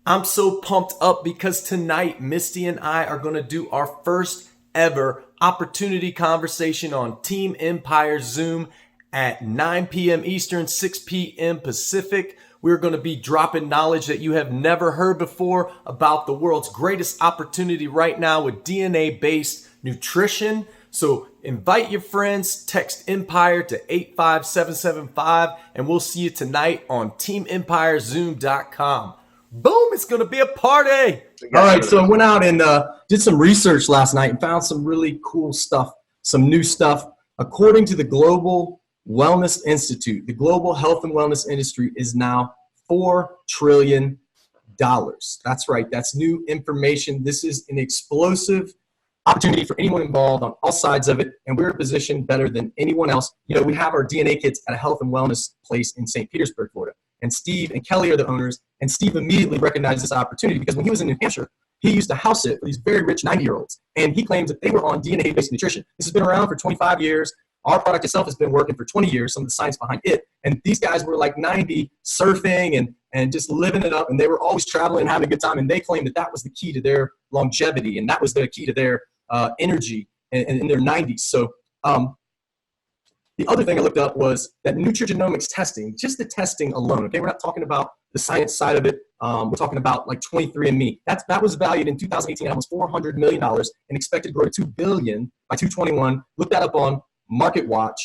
I'm so pumped up because tonight Misty and I are going to do our first ever opportunity conversation on Team Empire Zoom at 9 p.m. Eastern, 6 p.m. Pacific. We're going to be dropping knowledge that you have never heard before about the world's greatest opportunity right now with DNA-based nutrition. So invite your friends, text Empire to 85775, and we'll see you tonight on teamempirezoom.com. Boom, it's going to be a party. All right, so I went out and did some research last night and found some really cool stuff, some new stuff. According to the Global Wellness Institute, the global health and wellness industry is now $4 trillion. That's right, that's new information. This is an explosive opportunity for anyone involved on all sides of it, and we're positioned better than anyone else. You know, we have our DNA kits at a health and wellness place in St. Petersburg, Florida. And Steve and Kelly are the owners, and Steve immediately recognized this opportunity because when he was in New Hampshire, he used to house sit for these very rich 90-year-olds, and he claims that they were on DNA-based nutrition. This has been around for 25 years. Our product itself has been working for 20 years, some of the science behind it, and these guys were like 90, surfing and just living it up, and they were always traveling and having a good time, and they claimed that that was the key to their longevity, and that was the key to their energy in their 90s. So the other thing I looked up was that nutrigenomics testing, just the testing alone, okay? We're not talking about the science side of it. We're talking about like 23andMe. That was valued in 2018 at almost $400 million and expected to grow to $2 billion by 2021. Look that up on MarketWatch.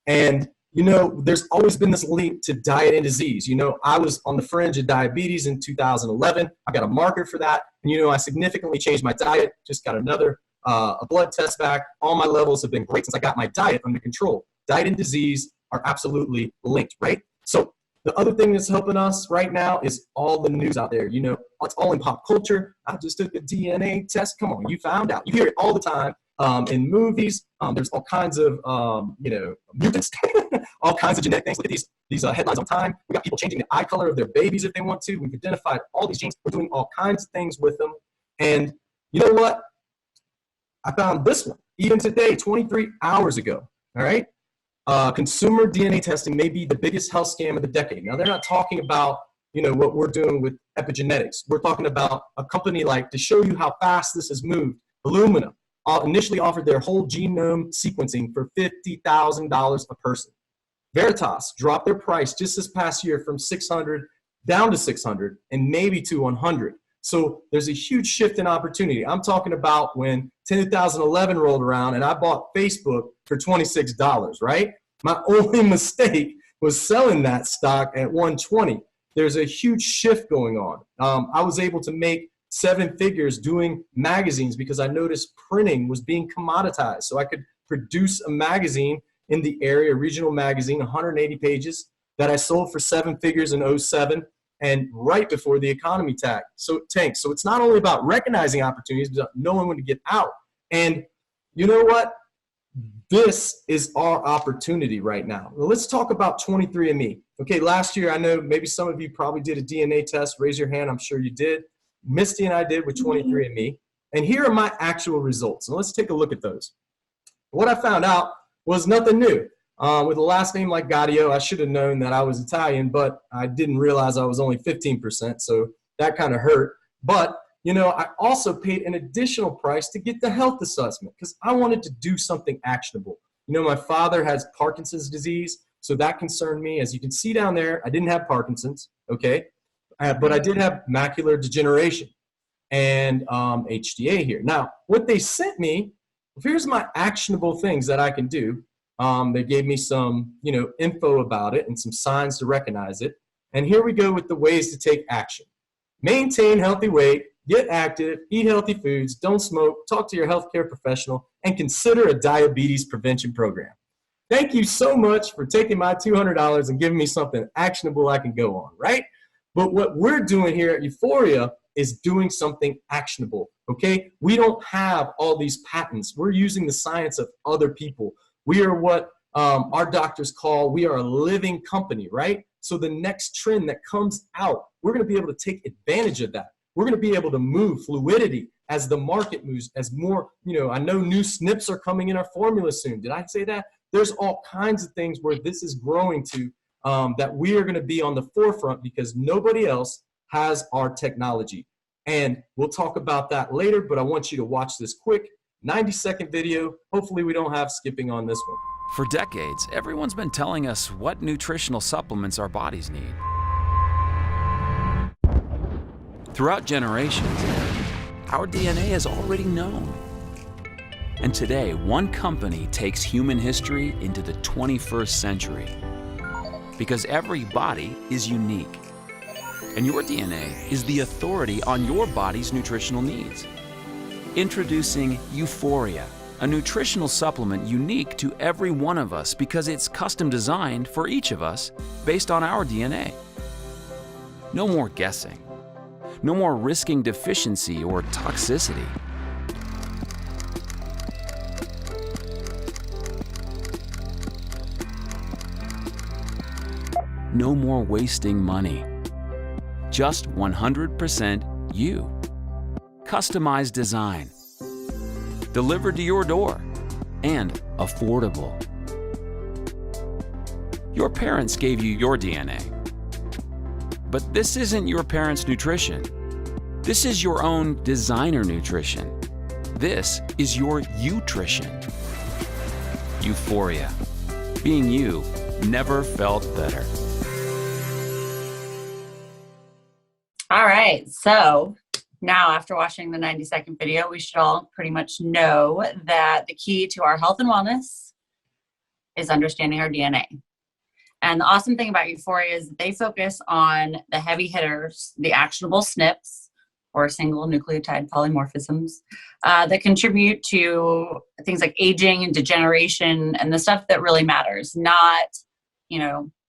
And, you know, there's always been this link to diet and disease. You know, I was on the fringe of diabetes in 2011. I got a marker for that. And, you know, I significantly changed my diet, just got another a blood test back. All my levels have been great since I got my diet under control. Diet and disease are absolutely linked, right? So the other thing that's helping us right now is all the news out there. You know, it's all in pop culture. I just took a DNA test. Come on, you found out. You hear it all the time in movies. There's all kinds of, you know, mutants, all kinds of genetic things. Look at these headlines on Time. We got people changing the eye color of their babies if they want to. We've identified all these genes. We're doing all kinds of things with them. And you know what? I found this one, even today, 23 hours ago, all right? Consumer DNA testing may be the biggest health scam of the decade. Now, they're not talking about, you know, what we're doing with epigenetics. We're talking about a company like, to show you how fast this has moved, Illumina initially offered their whole genome sequencing for $50,000 a person. Veritas dropped their price just this past year from 600 down to 600 and maybe to 100. So there's a huge shift in opportunity. I'm talking about when 2011 rolled around and I bought Facebook for $26, right? My only mistake was selling that stock at 120. There's a huge shift going on. I was able to make 7 figures doing magazines because I noticed printing was being commoditized. So I could produce a magazine in the area, a regional magazine, 180 pages that I sold for 7 figures in '07. And right before the economy tanked. So it's not only about recognizing opportunities, but knowing when to get out. And you know what? This is our opportunity right now. Well, let's talk about 23andMe. Okay, last year, I know maybe some of you probably did a DNA test. Raise your hand. I'm sure you did. Misty and I did with 23andMe. And here are my actual results. And let's take a look at those. What I found out was nothing new. With a last name like Gaudio, I should have known that I was Italian, but I didn't realize I was only 15%, so that kind of hurt. But, you know, I also paid an additional price to get the health assessment because I wanted to do something actionable. You know, my father has Parkinson's disease, so that concerned me. As you can see down there, I didn't have Parkinson's, okay? But I did have macular degeneration and HDA here. Now, what they sent me, here's my actionable things that I can do. They gave me some, you know, info about it and some signs to recognize it. And here we go with the ways to take action. Maintain healthy weight, get active, eat healthy foods, don't smoke, talk to your healthcare professional, and consider a diabetes prevention program. Thank you so much for taking my $200 and giving me something actionable I can go on, right? But what we're doing here at UFORIA is doing something actionable, okay? We don't have all these patents. We're using the science of other people. We are what our doctors call, we are a living company, right? So the next trend that comes out, we're going to be able to take advantage of that. We're going to be able to move fluidity as the market moves, as more, you know, I know new SNPs are coming in our formula soon. Did I say that? There's all kinds of things where this is growing to that we are going to be on the forefront because nobody else has our technology. And we'll talk about that later, but I want you to watch this quick 90-second video. Hopefully we don't have skipping on this one. For decades, everyone's been telling us what nutritional supplements our bodies need. Throughout generations, our DNA has already known. And today, one company takes human history into the 21st century. Because every body is unique. And your DNA is the authority on your body's nutritional needs. Introducing UFORIA, a nutritional supplement unique to every one of us because it's custom designed for each of us based on our DNA. No more guessing. No more risking deficiency or toxicity. No more wasting money. Just 100% you. Customized design. Delivered to your door. And affordable. Your parents gave you your DNA. But this isn't your parents' nutrition. This is your own designer nutrition. This is your U-trition. UFORIA. Being you never felt better. All right, so now after watching the 90-second video, we should all pretty much know that the key to our health and wellness is understanding our DNA. And the awesome thing about UFORIA is they focus on the heavy hitters, the actionable SNPs, or single nucleotide polymorphisms, that contribute to things like aging and degeneration and the stuff that really matters, not,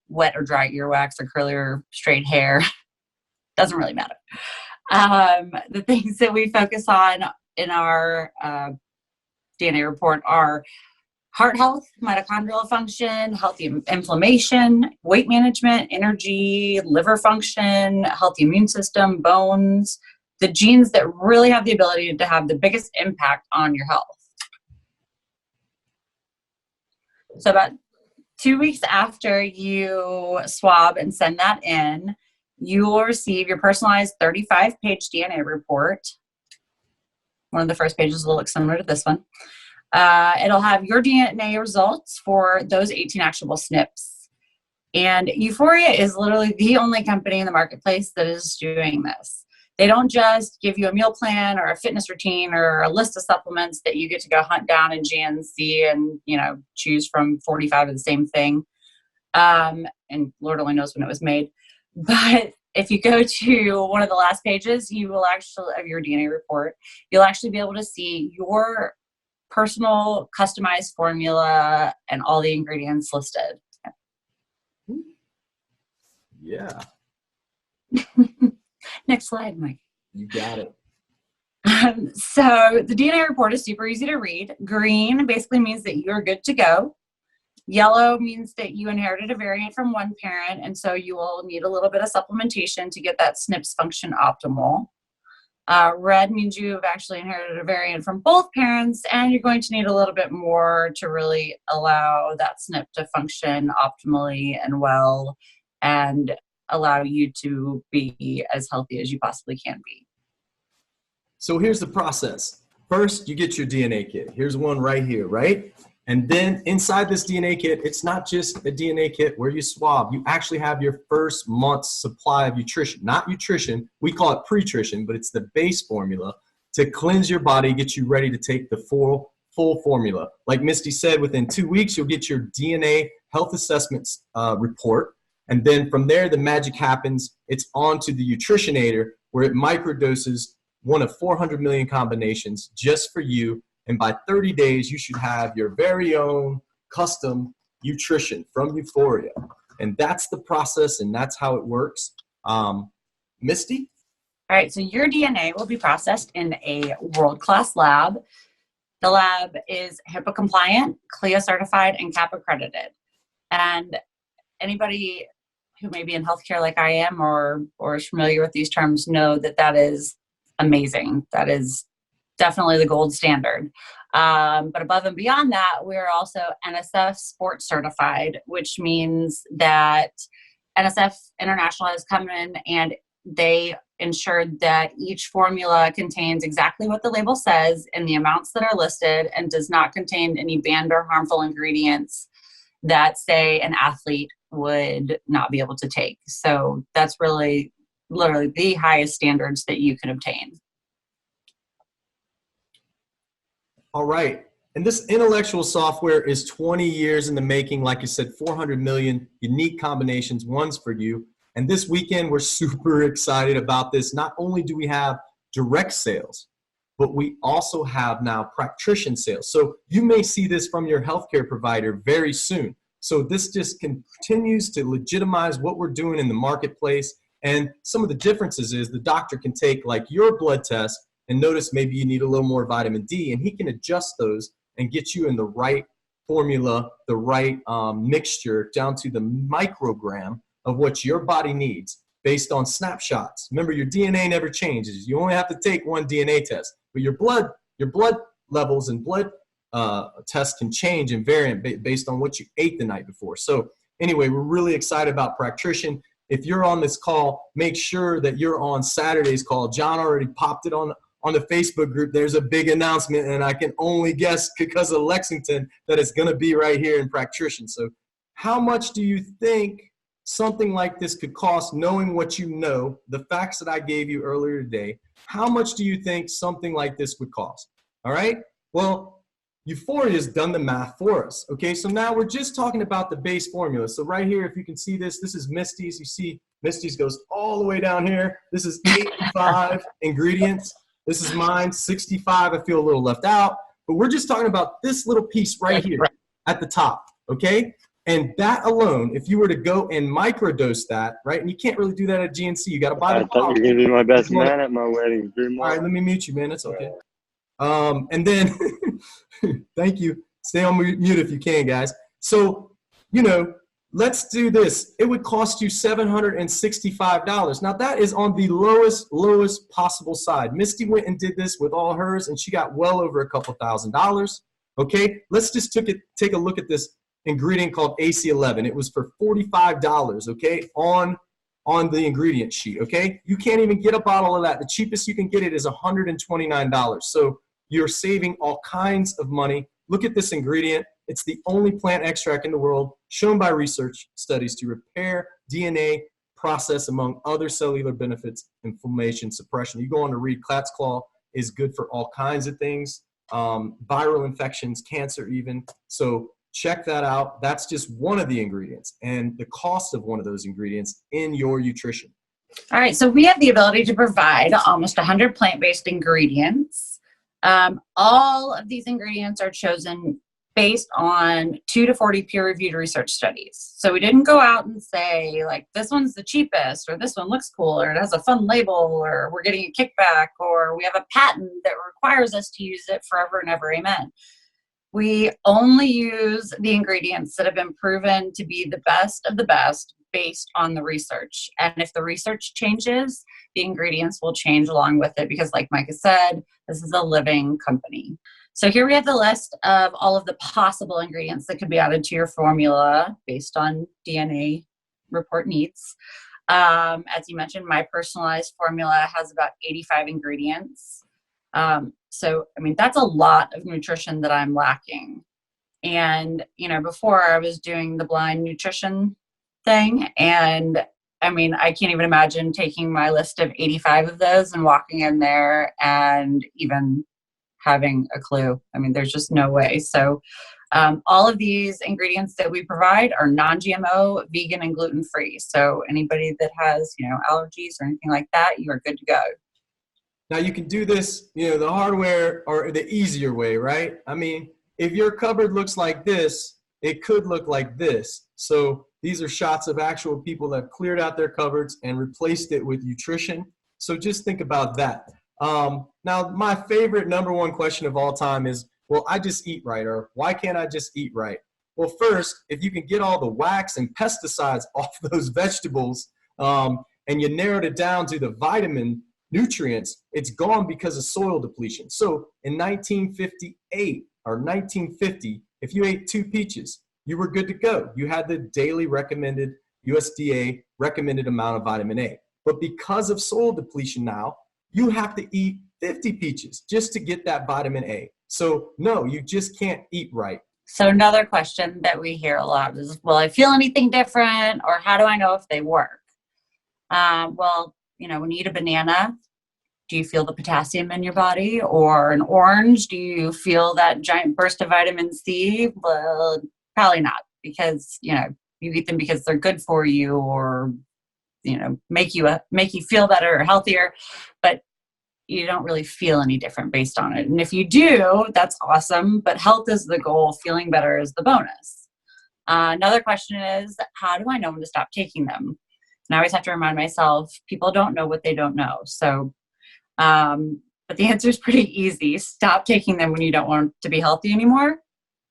wet or dry earwax or curly or straight hair. Doesn't really matter. The things that we focus on in our DNA report are heart health, mitochondrial function, healthy inflammation, weight management, energy, liver function, healthy immune system, bones, the genes that really have the ability to have the biggest impact on your health. So about 2 weeks after you swab and send that in, you will receive your personalized 35-page DNA report. One of the first pages will look similar to this one. It'll have your DNA results for those 18 actionable SNPs. And UFORIA is literally the only company in the marketplace that is doing this. They don't just give you a meal plan or a fitness routine or a list of supplements that you get to go hunt down in GNC and, choose from 45 of the same thing. And Lord only knows when it was made. But if you go to one of the last pages, you will actually, of your DNA report, you'll actually be able to see your personal customized formula and all the ingredients listed. Yeah. Next slide, Mike. You got it. So the DNA report is super easy to read. Green basically means that you're good to go. Yellow means that you inherited a variant from one parent, and so you will need a little bit of supplementation to get that SNP's function optimal. Red means you've actually inherited a variant from both parents, and you're going to need a little bit more to really allow that SNP to function optimally and well and allow you to be as healthy as you possibly can be. So here's the process. First, you get your DNA kit. Here's one right here, right? And then inside this DNA kit, it's not just a DNA kit where you swab. You actually have your first month's supply of nutrition. Not nutrition, we call it pre-trition, but it's the base formula to cleanse your body, get you ready to take the full formula. Like Misty said, within 2 weeks, you'll get your DNA health assessments report. And then from there, the magic happens. It's on to the Nutritionator, where it microdoses one of 400 million combinations just for you. And by 30 days, you should have your very own custom nutrition from UFORIA. And that's the process, and that's how it works. Misty? All right, so your DNA will be processed in a world-class lab. The lab is HIPAA compliant, CLIA certified, and CAP accredited. And anybody who may be in healthcare like I am or is familiar with these terms know that that is amazing. That is definitely the gold standard. But above and beyond that, we're also NSF sports certified, which means that NSF International has come in and they ensured that each formula contains exactly what the label says and the amounts that are listed, and does not contain any banned or harmful ingredients that, say, an athlete would not be able to take. So that's really literally the highest standards that you can obtain. All right. And this intellectual software is 20 years in the making. Like you said, 400 million unique combinations, ones for you. And this weekend, we're super excited about this. Not only do we have direct sales, but we also have now practitioner sales. So you may see this from your healthcare provider very soon. So this just continues to legitimize what we're doing in the marketplace. And some of the differences is the doctor can take like your blood test and notice maybe you need a little more vitamin D, and he can adjust those and get you in the right formula, the right mixture down to the microgram of what your body needs based on snapshots. Remember, your DNA never changes. You only have to take one DNA test, but your blood levels and blood tests can change and vary based on what you ate the night before. So anyway, we're really excited about practitioner. If you're on this call, make sure that you're on Saturday's call. John already popped it on the Facebook group. There's a big announcement, and I can only guess because of Lexington that it's going to be right here in practitioner. So how much do you think something like this could cost, knowing what you know, the facts that I gave you earlier today? How much do you think something like this would cost? All right. Well, UFORIA has done the math for us. Okay. So now we're just talking about the base formula. So right here, if you can see this, this is Misty's. You see Misty's goes all the way down here. This is 85 ingredients. This is mine, 65. I feel a little left out, but we're just talking about this little piece right here at the top. Okay. And that alone, if you were to go and microdose that, right, and you can't really do that at GNC. You got to buy the bottle. I thought you were going to be my best man at my wedding. All right, let me mute you, man. That's okay. And then, thank you. Stay on mute if you can, guys. So, you know, let's do this. It would cost you $765. Now, that is on the lowest possible side. Misty went and did this with all hers, and she got well over a couple $1,000s. Okay, let's just take a look at this ingredient called AC11. It was for $45, okay, on the ingredient sheet, okay? You can't even get a bottle of that. The cheapest you can get it is $129. So you're saving all kinds of money. Look at this ingredient. It's the only plant extract in the world shown by research studies to repair DNA process, among other cellular benefits, inflammation, suppression. You go on to read, Cat's Claw is good for all kinds of things, viral infections, cancer even. So check that out. That's just one of the ingredients and the cost of one of those ingredients in your nutrition. All right, so we have the ability to provide almost 100 plant-based ingredients. All of these ingredients are chosen based on 2 to 40 peer-reviewed research studies. So we didn't go out and say, like, this one's the cheapest, or this one looks cool, or it has a fun label, or we're getting a kickback, or we have a patent that requires us to use it forever and ever, amen. We only use the ingredients that have been proven to be the best of the best based on the research. And if the research changes, the ingredients will change along with it, because like Micah said, this is a living company. So here we have the list of all of the possible ingredients that could be added to your formula based on DNA report needs. As you mentioned, my personalized formula has about 85 ingredients. So, I mean, that's a lot of nutrition that I'm lacking. And, you know, before I was doing the blind nutrition thing, and I mean, I can't even imagine taking my list of 85 of those and walking in there and even having a clue. I mean, there's just no way. So all of these ingredients that we provide are non-GMO, vegan, and gluten-free. So anybody that has, you know, allergies or anything like that, you are good to go. Now you can do this, you know, the hardware or the easier way, right? I mean, if your cupboard looks like this, it could look like this. So these are shots of actual people that cleared out their cupboards and replaced it with nutrition. So just think about that. Now, my favorite number one question of all time is, well, I just eat right, or why can't I just eat right? Well, first, if you can get all the wax and pesticides off those vegetables, and you narrowed it down to the vitamin nutrients, it's gone because of soil depletion. So in 1958 or 1950, if you ate 2 peaches, you were good to go. You had the daily recommended USDA recommended amount of vitamin A. But because of soil depletion now, you have to eat 50 peaches just to get that vitamin A. So no, you just can't eat right. So another question that we hear a lot is, will I feel anything different, or how do I know if they work? Well, when you eat a banana, do you feel the potassium in your body? Or an orange, do you feel that giant burst of vitamin C? Well, probably not, because, you eat them because they're good for you, or, make you feel better or healthier, but you don't really feel any different based on it. And if you do, that's awesome, but health is the goal. Feeling better is the bonus. Another question is, how do I know when to stop taking them? And I always have to remind myself, people don't know what they don't know. So, but the answer is pretty easy. Stop taking them when you don't want to be healthy anymore.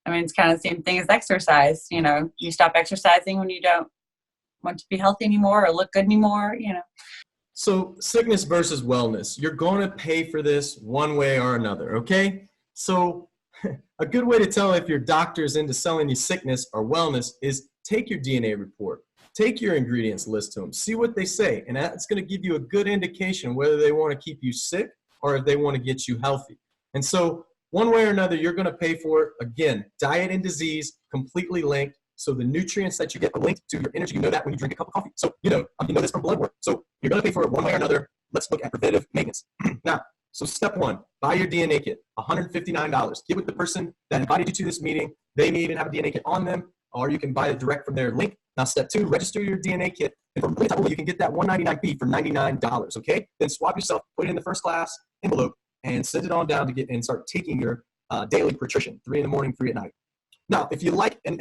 I mean, it's kind of the same thing as exercise. You stop exercising when you don't want to be healthy anymore or look good anymore, So sickness versus wellness, you're going to pay for this one way or another, okay? So a good way to tell if your doctor is into selling you sickness or wellness is take your DNA report, take your ingredients list to them, see what they say, and that's going to give you a good indication whether they want to keep you sick or if they want to get you healthy. And so one way or another, you're going to pay for it. Again, diet and disease completely linked. So the nutrients that you get are linked to your energy. You know that when you drink a cup of coffee. So, you know this from blood work. So you're going to pay for it one way or another. Let's look at preventive maintenance. Now, so step one, buy your DNA kit, $159. Get with the person that invited you to this meeting. They may even have a DNA kit on them, or you can buy it direct from their link. Now, step two, register your DNA kit. And from Link, you can get that $199 for $99, okay? Then swap yourself, put it in the first class envelope, and send it on down to get and start taking your daily nutrition, 3 in the morning, 3 at night. Now, if you like, and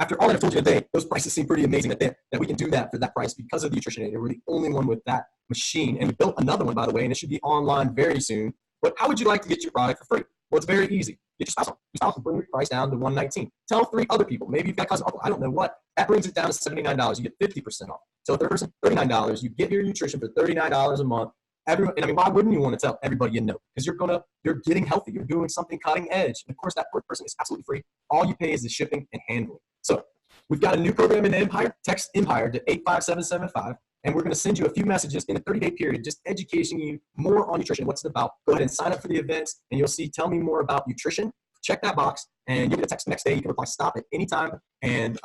after all that I've told you today, those prices seem pretty amazing that we can do that for that price because of the Nutrition Aid. We're the only one with that machine. And we built another one, by the way, and it should be online very soon. But how would you like to get your product for free? Well, it's very easy. Get your spouse on. Your spouse will bring your price down to $119. Tell 3 other people. Maybe you've got a cousin, uncle, I don't know what. That brings it down to $79. You get 50% off. Tell a third person, $39. You get your nutrition for $39 a month. Everyone, and I mean, why wouldn't you want to tell everybody you know? Because you're getting healthy. You're doing something cutting edge. And of course, that third person is absolutely free. All you pay is the shipping and handling. So we've got a new program in the Empire. Text Empire to 85775. And we're going to send you a few messages in a 30-day period, just educating you more on nutrition, what's it about. Go ahead and sign up for the events, and you'll see, tell me more about nutrition. Check that box, and you get a text the next day. You can reply stop at any time. And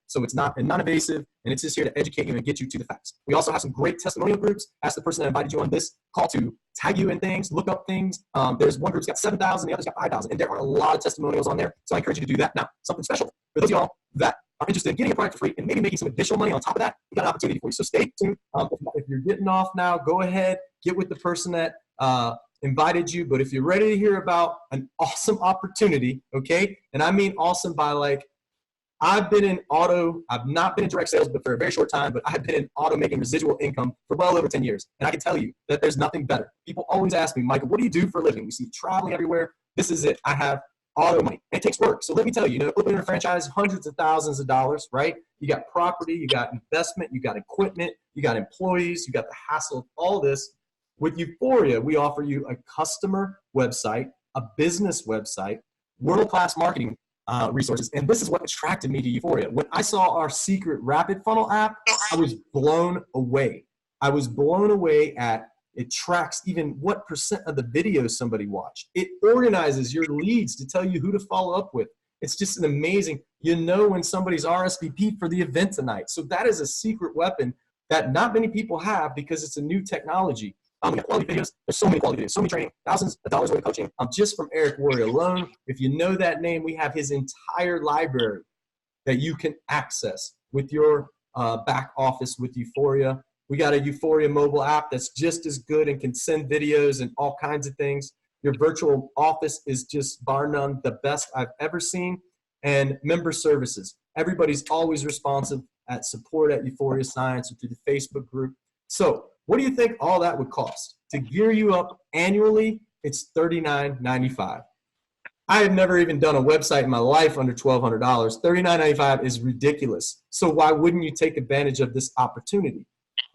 so it's not non-invasive, and it's just here to educate you and get you to the facts. We also have some great testimonial groups. Ask the person that invited you on this call to tag you in things, look up things. There's one group's got 7,000, the other's got 5,000, and there are a lot of testimonials on there. So I encourage you to do that. Now, something special for those of y'all that are interested in getting a product for free and maybe making some additional money on top of that, we got an opportunity for you. So stay tuned. If you're getting off now, go ahead, get with the person that invited you. But if you're ready to hear about an awesome opportunity, okay, and I mean awesome by like, I've been in auto, I've not been in direct sales, but for a very short time, but I've been in auto making residual income for well over 10 years. And I can tell you that there's nothing better. People always ask me, Michael, what do you do for a living? We see you traveling everywhere. This is it. I have auto money. It takes work. So let me tell you, opening a franchise, hundreds of thousands of dollars, right? You got property, you got investment, you got equipment, you got employees, you got the hassle of all this. With UFORIA, we offer you a customer website, a business website, world-class marketing resources. And this is what attracted me to UFORIA. When I saw our secret rapid funnel app, I was blown away. I was blown away at it tracks even what % of the videos somebody watched. It organizes your leads to tell you who to follow up with. It's just an amazing, when somebody's RSVP'd for the event tonight. So that is a secret weapon that not many people have because it's a new technology. We got quality videos. There's so many quality videos, so many training, thousands of dollars worth of coaching. Just from Eric Worre alone. If you know that name, we have his entire library that you can access with your back office with UFORIA. We got a UFORIA mobile app that's just as good and can send videos and all kinds of things. Your virtual office is just bar none the best I've ever seen. And member services. Everybody's always responsive at support@UFORIA Science or through the Facebook group. So what do you think all that would cost? To gear you up annually, it's $39.95. I have never even done a website in my life under $1,200. $39.95 is ridiculous. So why wouldn't you take advantage of this opportunity?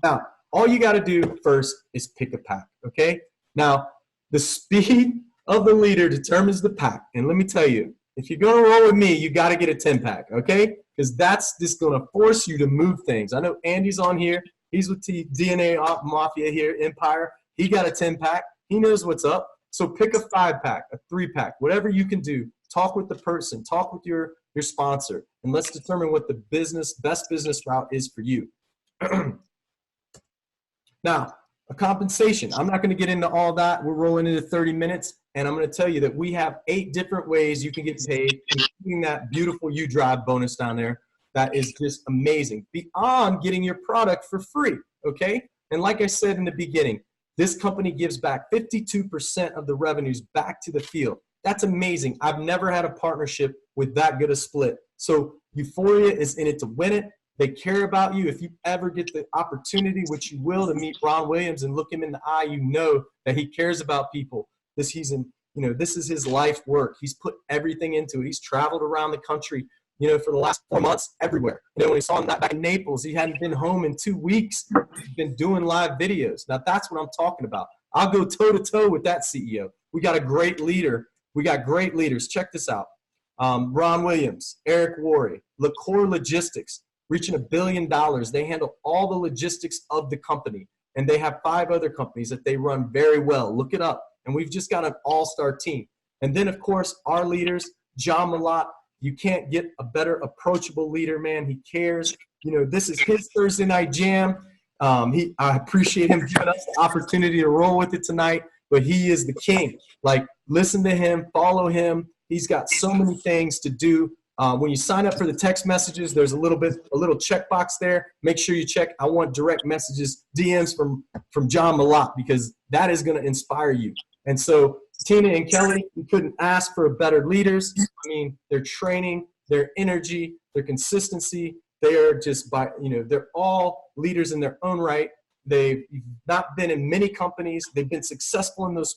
Now, all you got to do first is pick a pack, okay? Now, the speed of the leader determines the pack. And let me tell you, if you're going to roll with me, you got to get a 10-pack, okay? Because that's just going to force you to move things. I know Andy's on here. He's with DNA Mafia here, Empire. He got a 10-pack. He knows what's up. So pick a 5-pack, a 3-pack, whatever you can do. Talk with the person. Talk with your sponsor. And let's determine what the best business route is for you. Now, a compensation. I'm not going to get into all that. We're rolling into 30 minutes. And I'm going to tell you that we have 8 different ways you can get paid, including that beautiful U Drive bonus down there. That is just amazing. Beyond getting your product for free, okay? And like I said in the beginning, this company gives back 52% of the revenues back to the field. That's amazing. I've never had a partnership with that good a split. So UFORIA is in it to win it. They care about you. If you ever get the opportunity, which you will, to meet Ron Williams and look him in the eye, you know that he cares about people. This is his life work. He's put everything into it. He's traveled around the country, for the last 4 months, everywhere. When he saw him back in Naples, he hadn't been home in 2 weeks. He's been doing live videos. Now that's what I'm talking about. I'll go toe to toe with that CEO. We got a great leader. We got great leaders. Check this out. Ron Williams, Eric Worre, LaCour Logistics, reaching $1 billion. They handle all the logistics of the company. And they have 5 other companies that they run very well. Look it up. And we've just got an all-star team. And then, of course, our leaders, John Malott. You can't get a better approachable leader, man. He cares. This is his Thursday night jam. I appreciate him giving us the opportunity to roll with it tonight, but he is the king. Like, listen to him, follow him. He's got so many things to do. When you sign up for the text messages, there's a little checkbox there. Make sure you check. I want direct messages, DMs from John Malott, because that is going to inspire you. And so Tina and Kelly, you couldn't ask for better leaders. I mean, their training, their energy, their consistency, they are just they're all leaders in their own right. They've not been in many companies. They've been successful in those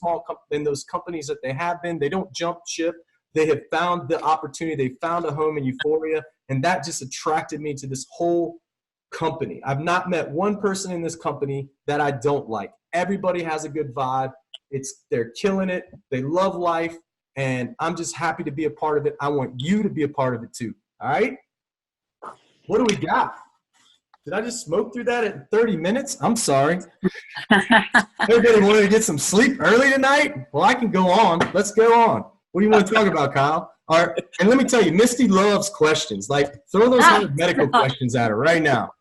those companies that they have been. They don't jump ship. They have found the opportunity. They found a home in UFORIA, and that just attracted me to this whole company. I've not met one person in this company that I don't like. Everybody has a good vibe. They're killing it. They love life, and I'm just happy to be a part of it. I want you to be a part of it too. All right? What do we got? Did I just smoke through that at 30 minutes? I'm sorry. Everybody wanted to get some sleep early tonight? Well, I can go on. Let's go on. What do you want to talk about, Kyle? All right. And let me tell you, Misty loves questions. Like, throw those medical questions at her right now.